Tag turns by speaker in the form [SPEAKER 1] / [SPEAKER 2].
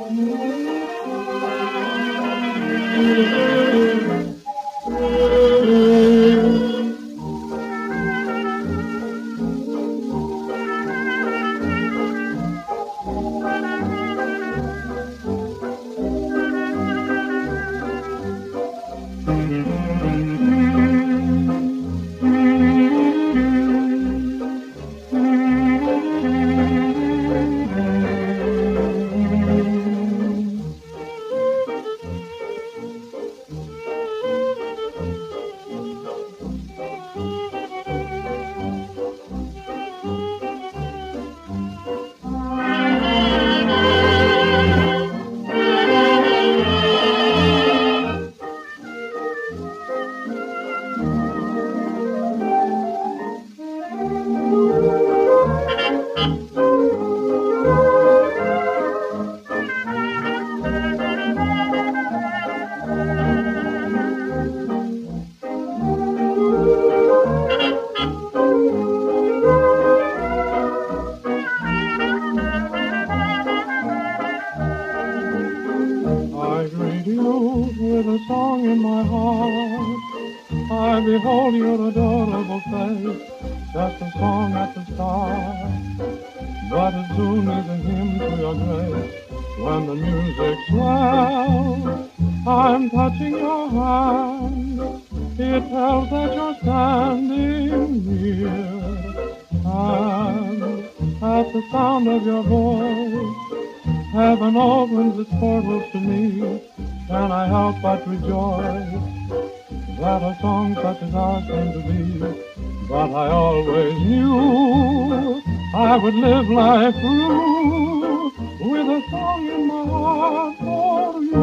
[SPEAKER 1] I greet you with a song in my heart. I behold your adorable face, just a song at the start. But as soon as a hymn to your grace, when the music swells, I'm touching your hand. It tells that you're standing near. And at the sound of your voice, heaven opens its portals to me. Can I help but rejoice that a song such as ours came to be? But I always knew I would live life through with a song in my heart for you.